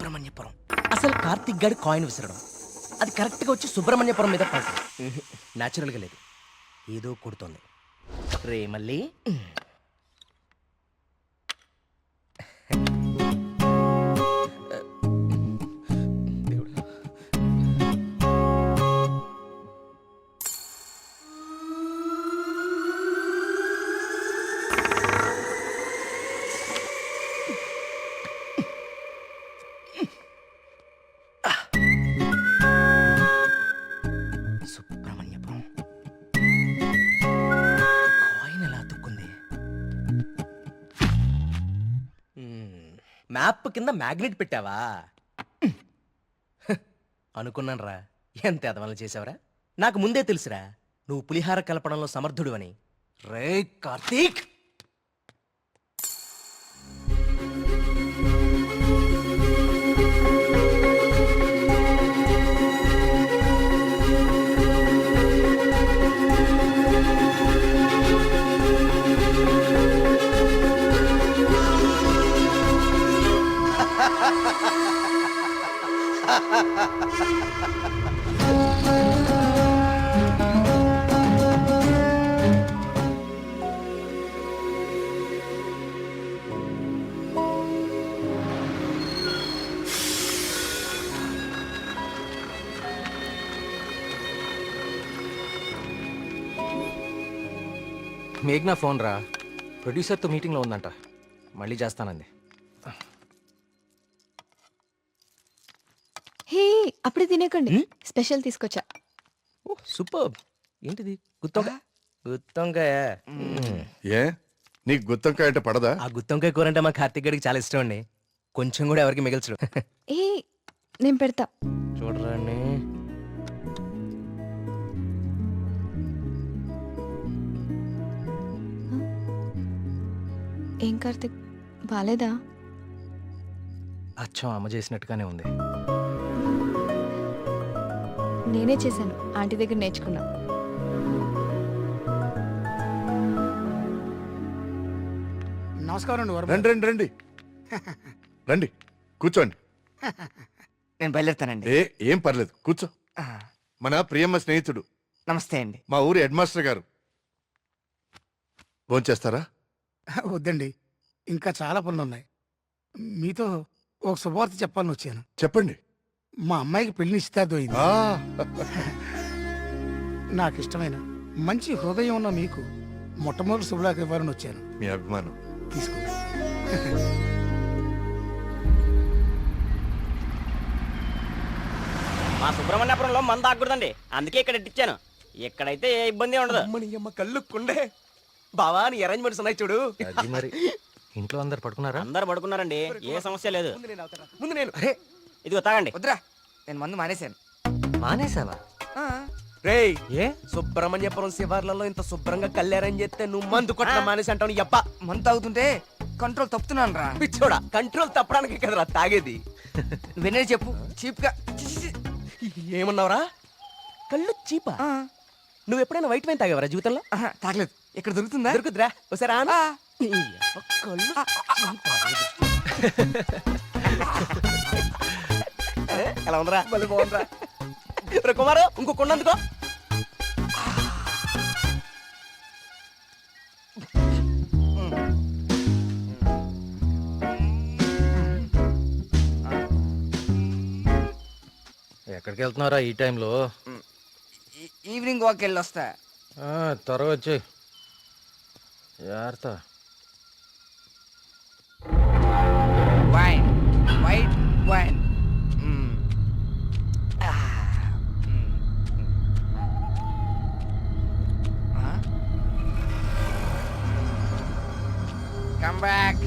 సుబ్రహ్మణ్యపురం. అసలు కార్తిక్ గాడి కాయిన్ విసరడం అది కరెక్ట్గా వచ్చి సుబ్రహ్మణ్యపురం మీద పడుతుంది. న్యాచురల్గా లేదు, ఏదో కొడుతోంది. రే మళ్ళీ సుబ్రహ్మణ్యపురం కాయిన్ ఎలా అతుక్కుంది? మ్యాప్ కింద మ్యాగ్నెట్ పెట్టావా? అనుకున్నాను రా, ఎంత ఎదవలు చేసావురా. నాకు ముందే తెలుసురా నువ్వు పులిహార కలపడంలో సమర్థుడు అని. రే కార్తీక్, మేఘ్నా ఫోన్ రా, ప్రొడ్యూసర్తో మీటింగ్లో ఉందంట, మళ్ళీ చేస్తానంది. హే అప్పుడే తినేకండి, స్పెషల్ తీసుకొచ్చా. ఓ సూపర్. ఏంటిది? గుత్తొంకాయ? గుత్తొంకాయ? ఏ నీకు గుత్తొంకాయ అంటే పడదా? ఆ గుత్తొంకాయ కూర అంటే మా కార్తీక్ గడికి చాలా ఇష్టం అండి. కొంచెం కూడా ఎవరికి మిగల్చడు. ఏ నేను పెడతా. చూడరాని ఏం కార్తిక్, బాలేదా? అచ్చం అమ్మ చేసినట్టుగానే ఉంది. నేనే చేశాను, ఆంటీ దగ్గర నేర్చుకున్నా. నమస్కారం అండి. రండి రండి రండి రండి కూర్చోండి. నేను బయలుదేరుతానండి. ఏం పర్లేదు కూర్చో. మన ప్రియమ్మ స్నేహితుడు, నమస్తే అండి. మా ఊరి హెడ్ మాస్టర్ గారు. భోంచేస్తారా? వద్దండి, ఇంకా చాలా పనులు ఉన్నాయి. మీతో ఒక శుభవార్త చెప్పాలని వచ్చాను. చెప్పండి. మా అమ్మాయికి పెళ్లి నిశ్చితార్థం అయింది. ఆ, నాకు ఇష్టమైన మంచి హృదయం ఉన్న మీకు మొట్టమొదటి శుభలాకి ఇవ్వాలని వచ్చాను. మీ అభిమానం. తీసుకోండి. మా సుబ్రహ్మణ్యపురంలో మంద ఆగకూడదండి, అందుకే ఇక్కడ ఇట్టించాను. ఇక్కడైతే ఏ ఇబ్బంది ఉండదు. అమ్మని అమ్మ కళ్ళు కుండే బావాని అరేంజ్మెంట్స్ ఉన్నాయి చూడు. అది మరి ఇంట్లో అందరు పడుకున్నారా? అందరు పడుకున్నారండి, ఏ సమస్య లేదు. ముందు నేను అరే ఇదిగో తాగండి. వద్దురా, నేను మందు మానేశాను. మానేసావా? రేయ్, ఏ సుబ్రహ్మణ్యపురం శివార్లలో ఇంత శుభ్రంగా కళ్యాణం చేస్తే నువ్వు మందు కొట్టడం మానేసి అంటావు. యప్ప మందు తాగుతుంటే కంట్రోల్ తప్పుతున్నాను రా. పిచ్చోడా, కంట్రోల్ తప్పడానికి కదరా తాగేది. నువ్వెన్నది చెప్పు, చీప్ గా. ఏమన్నావురా? కళ్ళు చీపా? నువ్వు ఎప్పుడైనా వైట్ వైన్ తాగేవరా జీవితంలో? తాగలేదు. ఇక్కడ దొరుకుతుందా? దొరుకుతురా ఒకసారి ఆనా? కళ్ళు ఎలా ఉందిరా? మళ్ళీ బాగుందిరా. రే కుమారు, ఇంకో కొండందుకో. ఎక్కడికి వెళ్తున్నారా ఈ టైంలో? ఈవినింగ్ వాక్ వెళ్ళి వస్తా. త్వరగా వచ్చి జాగ్రత్త. Wine, white wine. Come back.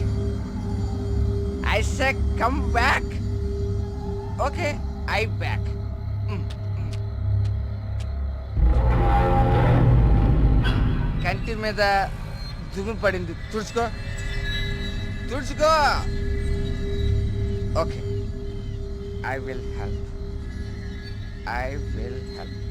I said come back. Okay, I back. కంటి మీద దుమ్ము పడింది, తుడుచుకో తుడుచుకో. Okay, I will help. I will help.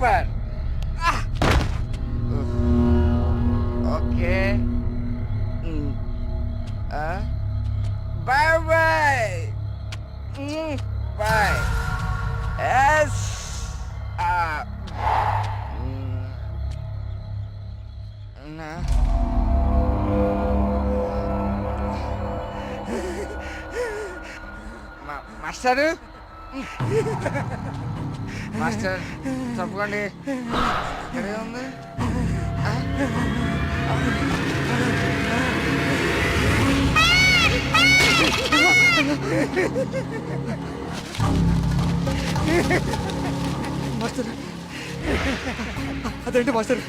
Super. Okay, bye bye bye. Yes. Master, master తప్పకండి, ఇక్కడే ఉంది. మాస్టర్, అదేంటి మాస్టర్?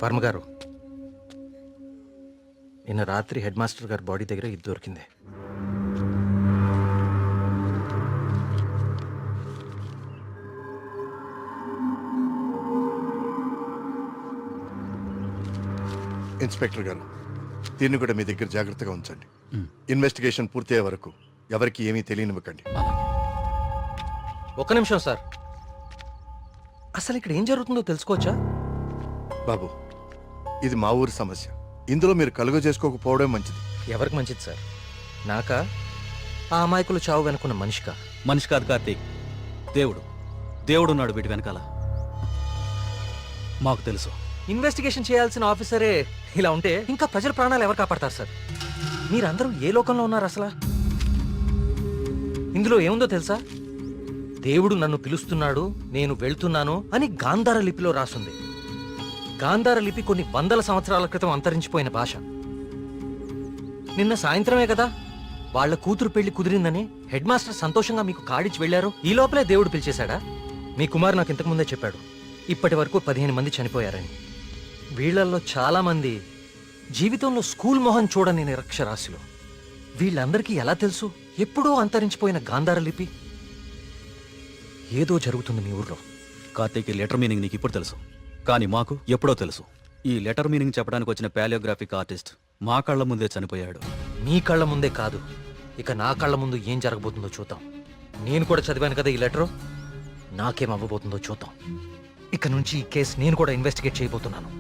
వర్మ గారు, నిన్న రాత్రి హెడ్ మాస్టర్ గారి బాడీ దగ్గర ఇది దొరికింది. ఇన్స్పెక్టర్ గారు, దీన్ని కూడా మీ దగ్గర జాగ్రత్తగా ఉంచండి. ఇన్వెస్టిగేషన్ పూర్తయ్యే వరకు ఎవరికి ఏమీ తెలియనివ్వకండి. ఒక్క నిమిషం సార్, అసలు ఇక్కడ ఏం జరుగుతుందో తెలుసుకోవచ్చా? బాబు, ఇది మా ఊరి సమస్య. ఇందులో మీరు కలుగ చేసుకోకపోవడం మంచిది. ఎవరికి మంచిది సార్? నాకా, ఆ అమాయకులు చావు వెనుకున్న మనిషికా? మనిషి కాదు కార్తీక్, దేవుడు. దేవుడున్నాడు వీటి వెనకాల. మాకు తెలుసు. ఇన్వెస్టిగేషన్ చేయాల్సిన ఆఫీసరే ఇలా ఉంటే ఇంకా ప్రజల ప్రాణాలు ఎవరు కాపాడతారు సార్? మీరందరూ ఏ లోకంలో ఉన్నారు అసలు? ఇందులో ఏముందో తెలుసా? దేవుడు నన్ను పిలుస్తున్నాడు, నేను వెళ్తున్నాను అని గాంధార లిపిలో రాసుంది. గాంధార లిపి కొన్ని వందల సంవత్సరాల క్రితం అంతరించిపోయిన భాష. నిన్న సాయంత్రమే కదా వాళ్ళ కూతురు పెళ్లి కుదిరిందని హెడ్ మాస్టర్ సంతోషంగా మీకు కార్డిచ్చి వెళ్లారు. ఈ లోపలే దేవుడు పిలిచేశాడా? మీ కుమారు నాకు ఇంతకు ముందే చెప్పాడు, ఇప్పటి వరకు 15 మంది చనిపోయారని. వీళ్లల్లో చాలా మంది జీవితంలో స్కూల్ మొహం చూడని నిరక్షరాస్యులు. వీళ్ళందరికీ ఎలా తెలుసు ఎప్పుడో అంతరించిపోయిన గాంధార లిపి? ఏదో జరుగుతుంది మీ ఊర్లో. కార్తీక్, ఈ లెటర్ మీనింగ్ నీకు ఇప్పుడు తెలుసు, కానీ మాకు ఎప్పుడో తెలుసు. ఈ లెటర్ మీనింగ్ చెప్పడానికి వచ్చిన పాలియోగ్రాఫిక్ ఆర్టిస్ట్ మా కళ్ళ ముందే చనిపోయాడు. మీ కళ్ళ ముందే కాదు, ఇక నా కళ్ళ ముందు ఏం జరగబోతుందో చూద్దాం. నేను కూడా చదివాను కదా ఈ లెటరు, నాకేం అవ్వబోతుందో చూద్దాం. ఇక నుంచి ఈ కేసు నేను కూడా ఇన్వెస్టిగేట్ చేయబోతున్నాను.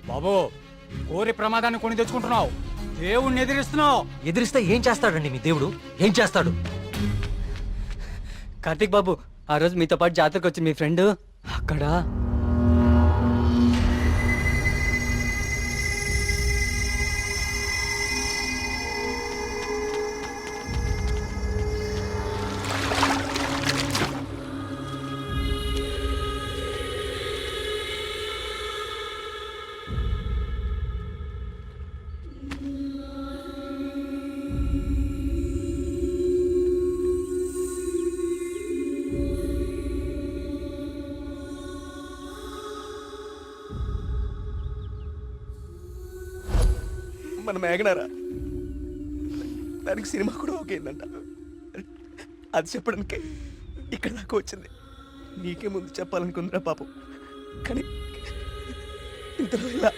బాబు, కోరి ప్రమాదాన్ని కొని తెచ్చుకుంటున్నావు, దేవుణ్ణి ఎదిరిస్తున్నావు. ఎదిరిస్తే ఏం చేస్తాడండి మీ దేవుడు? ఏం చేస్తాడు? కార్తీక్ బాబు, ఆ రోజు మీతో పాటు జాతరకు వచ్చి మీ ఫ్రెండ్ అక్కడ మన మేఘనారా, దానికి సినిమా కూడా ఓకేందంట. అది చెప్పడానికి ఇక్కడ దాకా వచ్చింది. నీకే ముందు చెప్పాలనుకుందిరా పాపం, కానీ ఇంతలో ఇలా